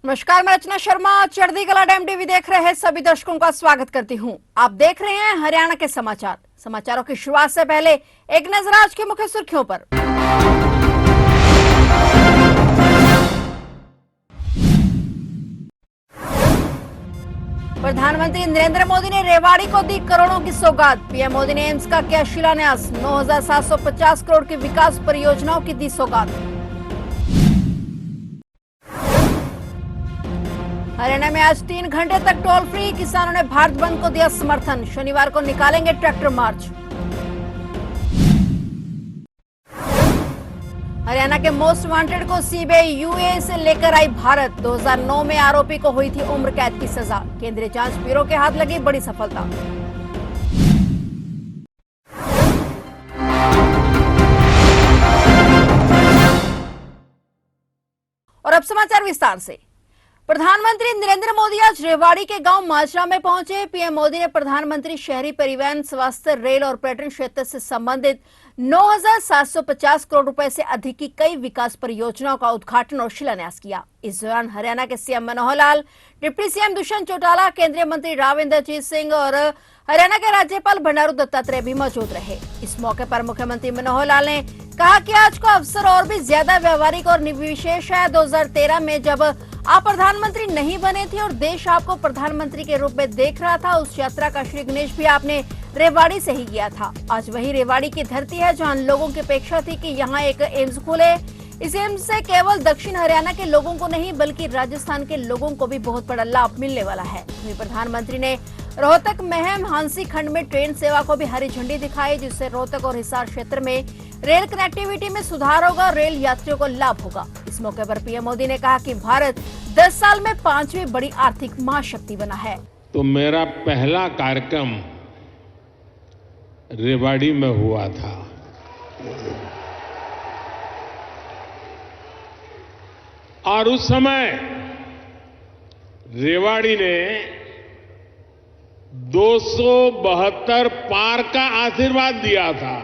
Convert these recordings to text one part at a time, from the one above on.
नमस्कार, मैं रचना शर्मा चढ़ती कला डैम टीवी देख रहे हैं सभी दर्शकों का स्वागत करती हूं। आप देख रहे हैं हरियाणा के समाचार। समाचारों की शुरुआत से पहले एक नजर आज की मुख्य सुर्खियों पर। प्रधानमंत्री नरेंद्र मोदी ने रेवाड़ी को दी करोड़ों की सौगात। पीएम मोदी ने एम्स का किया शिलान्यास। 9,750 करोड़ की विकास परियोजनाओं की दी सौगात। हरियाणा में आज 3 घंटे तक टोल फ्री। किसानों ने भारत बंद को दिया समर्थन। शनिवार को निकालेंगे ट्रैक्टर मार्च। हरियाणा के मोस्ट वांटेड को सीबीआई यूएई से लेकर आई भारत। 2009 में आरोपी को हुई थी उम्र कैद की सजा। केंद्रीय जांच ब्यूरो के हाथ लगी बड़ी सफलता। और अब समाचार विस्तार से। प्रधानमंत्री नरेंद्र मोदी आज रेवाड़ी के गांव माजरा में पहुंचे। पीएम मोदी ने प्रधानमंत्री शहरी परिवहन, स्वास्थ्य, रेल और पर्यटन क्षेत्र से संबंधित 9,750 करोड़ रुपए से अधिक की कई विकास परियोजनाओं का उद्घाटन और शिलान्यास किया। इस दौरान हरियाणा के CM Manohar Lal, deputy CM Dushyant Chautala, केंद्रीय मंत्री राव इंद्रजीत सिंह और हरियाणा के राज्यपाल बंडारू दत्तात्रेय भी मौजूद रहे। इस मौके पर मुख्यमंत्री मनोहर लाल ने कहा कि आज का अवसर और भी ज्यादा व्यवहारिक और विशेष है। 2013 में जब आप प्रधानमंत्री नहीं बने थे और देश आपको प्रधानमंत्री के रूप में देख रहा था, उस यात्रा का श्री गणेश भी आपने रेवाड़ी से ही किया था। आज वही रेवाड़ी की धरती है जहां लोगों की अपेक्षा थी कि यहां एक एम्स खुले। इस एम्स से केवल दक्षिण हरियाणा के लोगों को नहीं बल्कि राजस्थान के लोगों को भी बहुत बड़ा लाभ मिलने वाला है। वहीं प्रधानमंत्री ने रोहतक, महम, हांसी खंड में ट्रेन सेवा को भी हरी झंडी दिखाई, जिससे रोहतक और हिसार क्षेत्र में रेल कनेक्टिविटी में सुधार होगा, रेल यात्रियों को लाभ होगा। इस मौके पर पीएम मोदी ने कहा कि भारत 10 साल में 5वीं बड़ी आर्थिक महाशक्ति बना है। तो मेरा पहला कार्यक्रम रेवाड़ी में हुआ था। और उस समय रेवाड़ी ने 272 पार का आशीर्वाद दिया था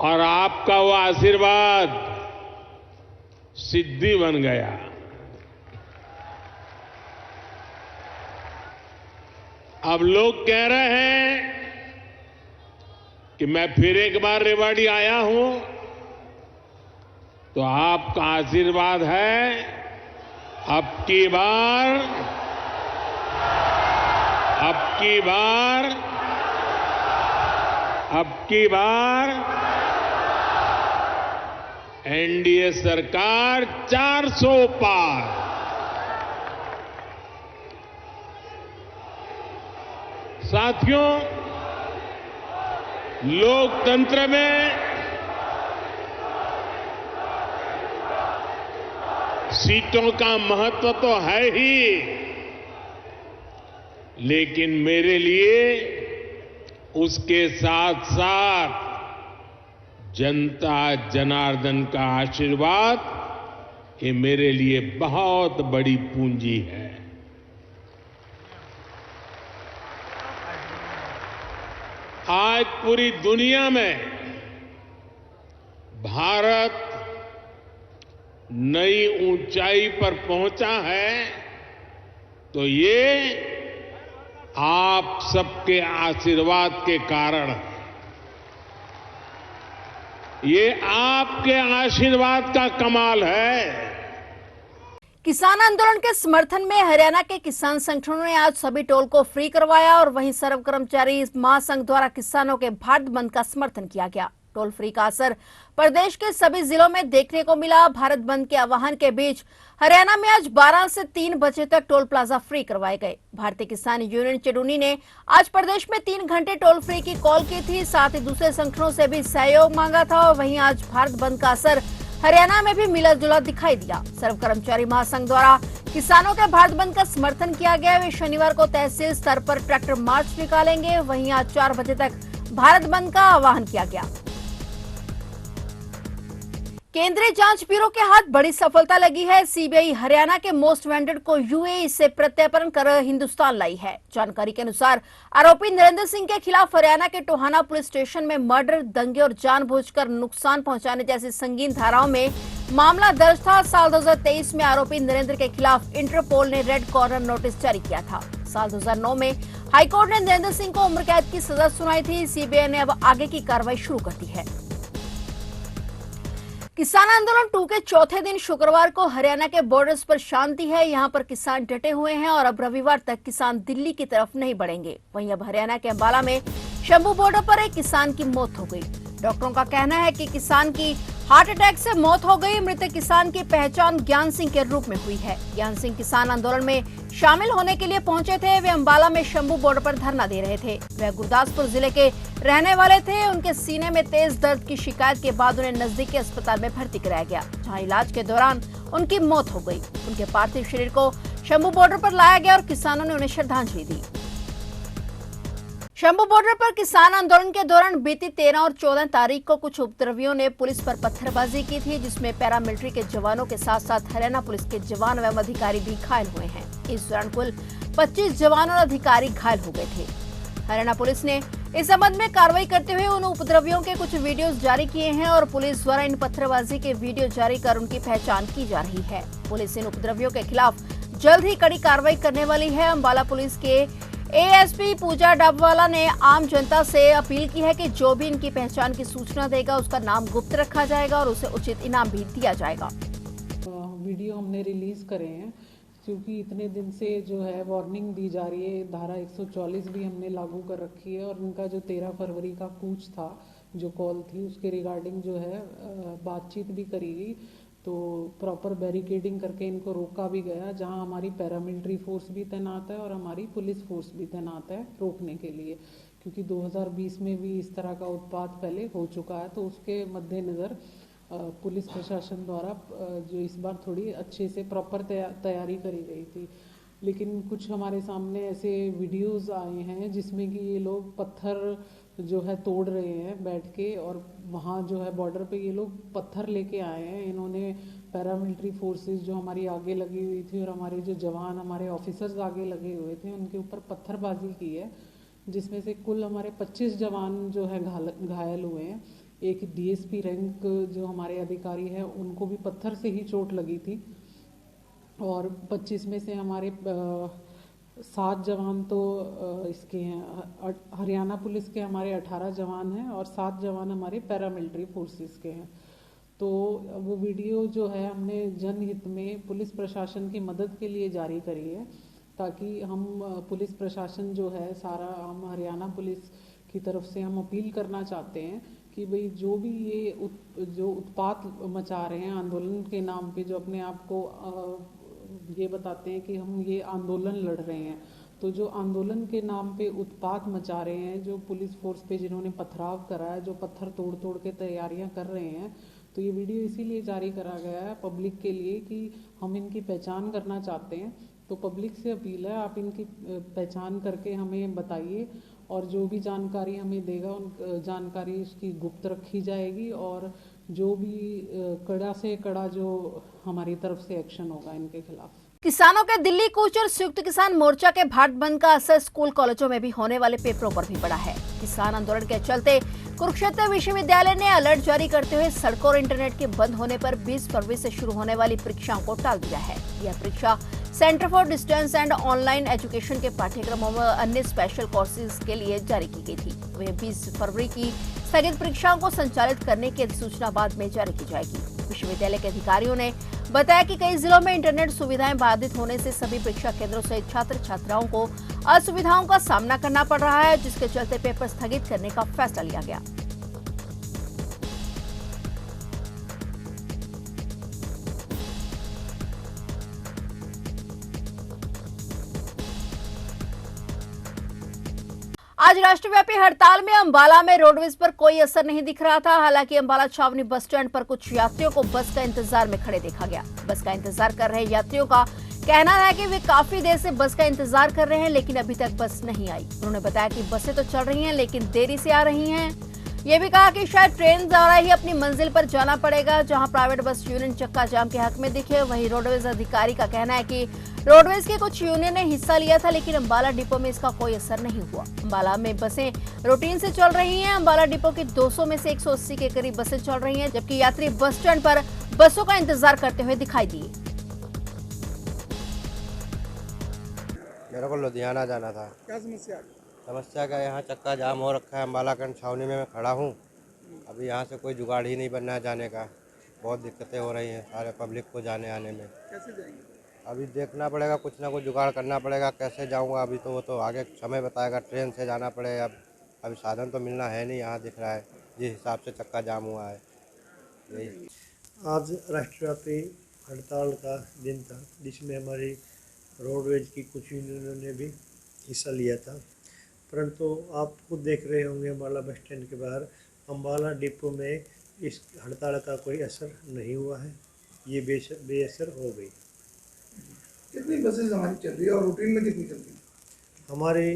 और आपका वो आशीर्वाद सिद्धि बन गया। अब लोग कह रहे हैं कि मैं फिर एक बार रेवाड़ी आया हूं, तो आपका आशीर्वाद है अब की बार एनडीए सरकार 400 पार। साथियों, लोकतंत्र में सीटों का महत्व तो है ही, लेकिन मेरे लिए उसके साथ साथ जनता जनार्दन का आशीर्वाद ये मेरे लिए बहुत बड़ी पूंजी है। आज पूरी दुनिया में भारत नई ऊंचाई पर पहुंचा है, तो ये आप सबके आशीर्वाद के कारण है। ये आपके आशीर्वाद का कमाल है। किसान आंदोलन के समर्थन में हरियाणा के किसान संगठनों ने आज सभी टोल को फ्री करवाया और वहीं सर्व कर्मचारी महासंघ द्वारा किसानों के भारत बंद का समर्थन किया गया। टोल फ्री का असर प्रदेश के सभी जिलों में देखने को मिला। भारत बंद के आह्वान के बीच हरियाणा में आज 12 से 3 बजे तक टोल प्लाजा फ्री करवाए गए। भारतीय किसान यूनियन चेडूनी ने आज प्रदेश में 3 घंटे टोल फ्री की कॉल की थी, साथ ही दूसरे संगठनों से भी सहयोग मांगा था। और वहीं आज भारत बंद का असर हरियाणा में भी मिला जुला दिखाई दिया। सर्व कर्मचारी महासंघ द्वारा किसानों के भारत बंद का समर्थन किया गया। वे शनिवार को तहसील स्तर पर ट्रैक्टर मार्च निकालेंगे। वहीं आज 4 बजे तक भारत बंद का आह्वान किया गया। केंद्रीय जांच ब्यूरो के हाथ बड़ी सफलता लगी है। सीबीआई हरियाणा के मोस्ट वांटेड को यूएई से प्रत्यर्पण कर हिंदुस्तान लाई है। जानकारी के अनुसार आरोपी नरेंद्र सिंह के खिलाफ हरियाणा के टोहाना पुलिस स्टेशन में मर्डर, दंगे और जानबूझकर नुकसान पहुंचाने जैसी संगीन धाराओं में मामला दर्ज था। साल 2023 में आरोपी नरेंद्र के खिलाफ इंटरपोल ने रेड कॉर्नर नोटिस जारी किया था। साल 2009 में हाईकोर्ट ने नरेंद्र सिंह को उम्र कैद की सजा सुनाई थी। सीबीआई ने अब आगे की कार्रवाई शुरू कर दी है। किसान आंदोलन 2 के चौथे दिन शुक्रवार को हरियाणा के बॉर्डर्स पर शांति है। यहां पर किसान डटे हुए हैं और अब रविवार तक किसान दिल्ली की तरफ नहीं बढ़ेंगे। वहीं अब हरियाणा के अंबाला में शंभू बॉर्डर पर एक किसान की मौत हो गई। डॉक्टरों का कहना है कि किसान की हार्ट अटैक से मौत हो गई। मृतक किसान की पहचान ज्ञान सिंह के रूप में हुई है। ज्ञान सिंह किसान आंदोलन में शामिल होने के लिए पहुंचे थे। वे अंबाला में शंभू बॉर्डर पर धरना दे रहे थे। वे गुरदासपुर जिले के रहने वाले थे। उनके सीने में तेज दर्द की शिकायत के बाद उन्हें नजदीकी अस्पताल में भर्ती कराया गया, जहां इलाज के दौरान उनकी मौत हो गई। उनके पार्थिव शरीर को शंभू बॉर्डर पर लाया गया और किसानों ने उन्हें श्रद्धांजलि दी। शंभू बॉर्डर पर किसान आंदोलन के दौरान बीती 13 और 14 तारीख को कुछ उपद्रवियों ने पुलिस पर पत्थरबाजी की थी, जिसमें पैरामिलिट्री के जवानों के साथ साथ हरियाणा पुलिस के जवान एवं अधिकारी भी घायल हुए हैं। इस दौरान कुल 25 जवान और अधिकारी घायल हो गए थे। हरियाणा पुलिस ने इस संबंध में कार्रवाई करते हुए उन उपद्रवियों के कुछ वीडियोज जारी किए हैं और पुलिस द्वारा इन पत्थरबाजी के वीडियो जारी कर उनकी पहचान की जा रही है। पुलिस इन उपद्रवियों के खिलाफ जल्द ही कड़ी कार्रवाई करने वाली है। अंबाला पुलिस के एएसपी पूजा डबवाला ने आम जनता से अपील की है कि जो भी इनकी पहचान की सूचना देगा उसका नाम गुप्त रखा जाएगा और उसे उचित इनाम भी दिया जाएगा। वीडियो हमने रिलीज करे हैं क्योंकि इतने दिन से जो है वार्निंग दी जा रही है। धारा 144 भी हमने लागू कर रखी है और इनका जो 13 फरवरी का कूच था, जो कॉल थी, उसके रिगार्डिंग जो है बातचीत भी करी गई। तो प्रॉपर बैरिकेडिंग करके इनको रोका भी गया, जहां हमारी पैरामिलिट्री फोर्स भी तैनात है और हमारी पुलिस फोर्स भी तैनात है रोकने के लिए, क्योंकि 2020 में भी इस तरह का उत्पात पहले हो चुका है। तो उसके मद्देनज़र पुलिस प्रशासन द्वारा जो इस बार थोड़ी अच्छे से प्रॉपर तैयारी करी गई थी। लेकिन कुछ हमारे सामने ऐसे वीडियोस आए हैं जिसमें कि ये लोग पत्थर जो है तोड़ रहे हैं बैठ के, और वहाँ जो है बॉर्डर पे ये लोग पत्थर लेके आए हैं। इन्होंने पैरामिलिट्री फोर्सेस जो हमारी आगे लगी हुई थी और हमारे जो जवान, हमारे ऑफिसर्स आगे लगे हुए थे, उनके ऊपर पत्थरबाजी की है, जिसमें से कुल हमारे 25 जवान जो है घायल हुए हैं। एक डीएसपी रैंक जो हमारे अधिकारी हैं, उनको भी पत्थर से ही चोट लगी थी। और 25 में से हमारे 7 जवान तो इसके हैं, हरियाणा पुलिस के हमारे 18 जवान हैं और 7 जवान हमारे पैरामिलिट्री फोर्सेस के हैं। तो वो वीडियो जो है हमने जनहित में पुलिस प्रशासन की मदद के लिए जारी करी है, ताकि हम पुलिस प्रशासन जो है सारा, हम हरियाणा पुलिस की तरफ से हम अपील करना चाहते हैं कि भाई जो भी ये जो उत्पात मचा रहे हैं आंदोलन के नाम पे, जो अपने आप को ये बताते हैं कि हम ये आंदोलन लड़ रहे हैं, तो जो आंदोलन के नाम पे उत्पात मचा रहे हैं, जो पुलिस फोर्स पे जिन्होंने पथराव करा है, जो पत्थर तोड़ तोड़ के तैयारियां कर रहे हैं, तो ये वीडियो इसीलिए जारी करा गया है पब्लिक के लिए कि हम इनकी पहचान करना चाहते हैं। तो पब्लिक से अपील है, आप इनकी पहचान करके हमें बताइए और जो भी जानकारी हमें देगा उन जानकारी उसकी गुप्त रखी जाएगी और जो भी कड़ा से कड़ा जो हमारी तरफ से एक्शन होगा इनके खिलाफ। किसानों के दिल्ली कूच और संयुक्त किसान मोर्चा के भाट बंद का असर स्कूल कॉलेजों में भी होने वाले पेपरों पर भी पड़ा है। किसान आंदोलन के चलते कुरुक्षेत्र विश्वविद्यालय ने अलर्ट जारी करते हुए सड़कों और इंटरनेट के बंद होने पर 20 फरवरी से शुरू होने वाली परीक्षाओं को टाल दिया है। यह परीक्षा centre for distance and online education के पाठ्यक्रमों में अन्य स्पेशल कोर्सेज के लिए जारी की गई थी। वह 20 फरवरी की स्थगित परीक्षाओं को संचालित करने की अधिसूचना बाद में जारी की जाएगी। विश्वविद्यालय के अधिकारियों ने बताया कि कई जिलों में इंटरनेट सुविधाएं बाधित होने से सभी परीक्षा केंद्रों सहित छात्र छात्राओं को असुविधाओं का सामना करना पड़ रहा है, जिसके चलते पेपर स्थगित करने का फैसला लिया गया। आज राष्ट्रव्यापी हड़ताल में अंबाला में रोडवेज पर कोई असर नहीं दिख रहा था। हालांकि अंबाला छावनी बस स्टैंड पर कुछ यात्रियों को बस का इंतजार में खड़े देखा गया। बस का इंतजार कर रहे यात्रियों का कहना है कि वे काफी देर से बस का इंतजार कर रहे हैं, लेकिन अभी तक बस नहीं आई। उन्होंने बताया कि बसें तो चल रही हैं, लेकिन देरी से आ रही हैं। ये भी कहा कि शायद ट्रेन द्वारा ही अपनी मंजिल पर जाना पड़ेगा। जहां प्राइवेट बस यूनियन चक्का जाम के हक में दिखे, वहीं रोडवेज अधिकारी का कहना है कि रोडवेज के कुछ यूनियन ने हिस्सा लिया था, लेकिन अंबाला डिपो में इसका कोई असर नहीं हुआ। अंबाला में बसें रूटीन से चल रही हैं। अंबाला डिपो की 200 में से 180 के करीब बसें चल रही हैं, जबकि यात्री बस स्टैंड पर बसों का इंतजार करते हुए दिखाई दिए। मेरे को लुधियाना जाना था। क्या समस्या? समस्या का यहाँ चक्का जाम हो रखा है। अम्बाला कैंट छावनी में मैं खड़ा हूँ। अभी यहाँ से कोई जुगाड़ ही नहीं बनना है जाने का। बहुत दिक्कतें हो रही हैं सारे पब्लिक को जाने आने में। कैसे जाएंगे? अभी देखना पड़ेगा, कुछ ना कुछ जुगाड़ करना पड़ेगा। कैसे जाऊँगा अभी तो वो तो आगे समय बताएगा। ट्रेन से जाना पड़ेगा। अभी साधन तो मिलना है नहीं, यहाँ दिख रहा है जिस हिसाब से चक्का जाम हुआ है। यही आज राष्ट्रव्यापी हड़ताल का दिन था, जिसमें हमारी रोडवेज की कुछ यूनियनों ने भी हिस्सा लिया था। परंतु आप खुद देख रहे होंगे अम्बाला बस स्टैंड के बाहर अम्बाला डिपो में इस हड़ताल का कोई असर नहीं हुआ है। ये बेअसर हो गई। कितनी बसेस हमारी चल रही है और रूटीन में कितनी चल रही है? हमारी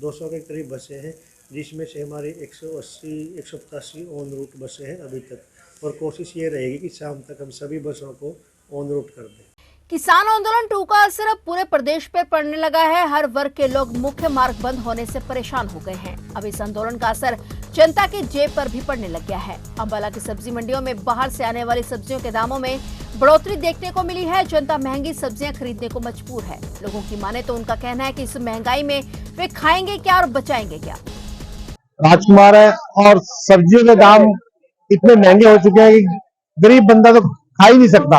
200 के करीब बसें हैं, जिसमें से हमारी 180-185 ऑन रूट बसें हैं अभी तक, और कोशिश ये रहेगी कि शाम तक हम सभी बसों को ऑन रूट कर दें। किसान आंदोलन 2 का असर अब पूरे प्रदेश पर पड़ने लगा है। हर वर्ग के लोग मुख्य मार्ग बंद होने से परेशान हो गए हैं। अब इस आंदोलन का असर जनता की जेब पर भी पड़ने लग गया है। अंबाला की सब्जी मंडियों में बाहर से आने वाली सब्जियों के दामों में बढ़ोतरी देखने को मिली है। जनता महंगी सब्जियां खरीदने को मजबूर है। लोगों की माने तो उनका कहना है कि इस महंगाई में वे खाएंगे क्या और बचाएंगे क्या। राजकुमार है और सब्जियों के दाम इतने महंगे हो चुके हैं कि गरीब बंदा तो खा ही नहीं सकता।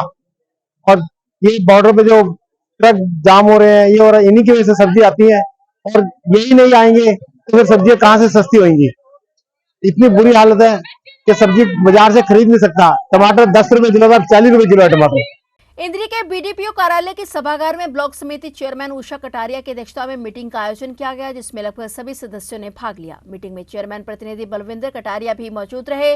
और ये बॉर्डर पे जो ट्रक जाम हो रहे हैं, ये हो रहा है, इन्हीं की वजह से सब्जी आती है, और यही नहीं आएंगे तो फिर सब्जियां कहां से सस्ती होंगी। इतनी बुरी हालत है कि सब्जी बाजार से खरीद नहीं सकता। टमाटर 10 रुपए किलो का 40 रुपए किलो है टमाटर। इंद्री के बीडीपीओ कार्यालय के सभागार में ब्लॉक समिति चेयरमैन उषा कटारिया की अध्यक्षता में मीटिंग का आयोजन किया गया, जिसमें लगभग सभी सदस्यों ने भाग लिया। मीटिंग में चेयरमैन प्रतिनिधि बलविंदर कटारिया भी मौजूद रहे।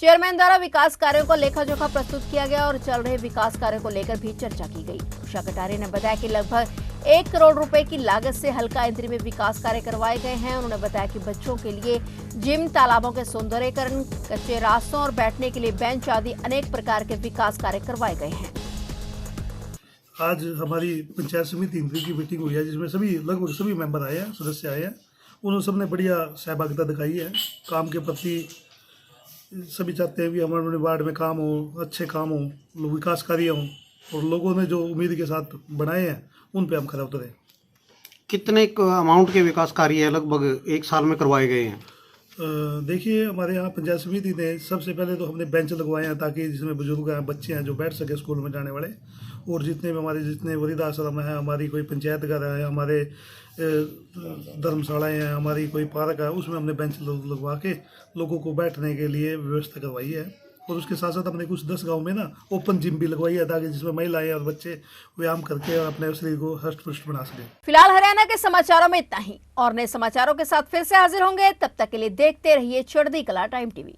चेयरमैन द्वारा विकास कार्यों का लेखा जोखा प्रस्तुत किया गया और चल रहे विकास कार्यों को लेकर भी चर्चा की गई। उषा कटारिया ने बताया कि लगभग 1 करोड़ रुपए की लागत से हल्का इंद्री में विकास कार्य करवाए गए हैं। उन्होंने बताया कि बच्चों के लिए जिम, तालाबों के सौंदर्यीकरण, कच्चे रास्तों और बैठने के लिए बेंच आदि अनेक प्रकार के विकास कार्य करवाए गए हैं। आज हमारी पंचायत समिति इंद्री की मीटिंग हुई है, जिसमें लगभग सभी मेंबर आए हैं, सदस्य आए हैं। उन्होंने सबने बढ़िया सहभागिता दिखाई है। काम के प्रति सभी चाहते हैं कि हमारे वार्ड में काम हो, अच्छे काम हो, विकास कार्य हों, और लोगों ने जो उम्मीद के साथ बनाए हैं उन पे हम खरा उतरे। कितने अमाउंट के विकास कार्य लगभग 1 साल में करवाए गए हैं? देखिए, हमारे यहाँ पंचायत समिति ने सबसे पहले तो हमने बेंच लगवाए हैं, ताकि जिसमें बुजुर्ग हैं, बच्चे हैं, जो बैठ सके स्कूल में जाने वाले। और जितने वृद्धाश्रम है, हमारी कोई पंचायत घर है, हमारे धर्मशालाएँ हैं, हमारी कोई पार्क है, उसमें हमने बेंच लगवा के लोगों को बैठने के लिए व्यवस्था करवाई है। और उसके साथ साथ हमने कुछ 10 गाँव में ना ओपन जिम भी लगवाई है, ताकि जिसमें महिलाएं और बच्चे व्यायाम करके और अपने शरीर को हष्ट पुष्ट बना सकें। फिलहाल हरियाणा के समाचारों में इतना ही, और नए समाचारों के साथ फिर से हाजिर होंगे। तब तक के लिए देखते रहिए चढ़ती कला टाइम टीवी।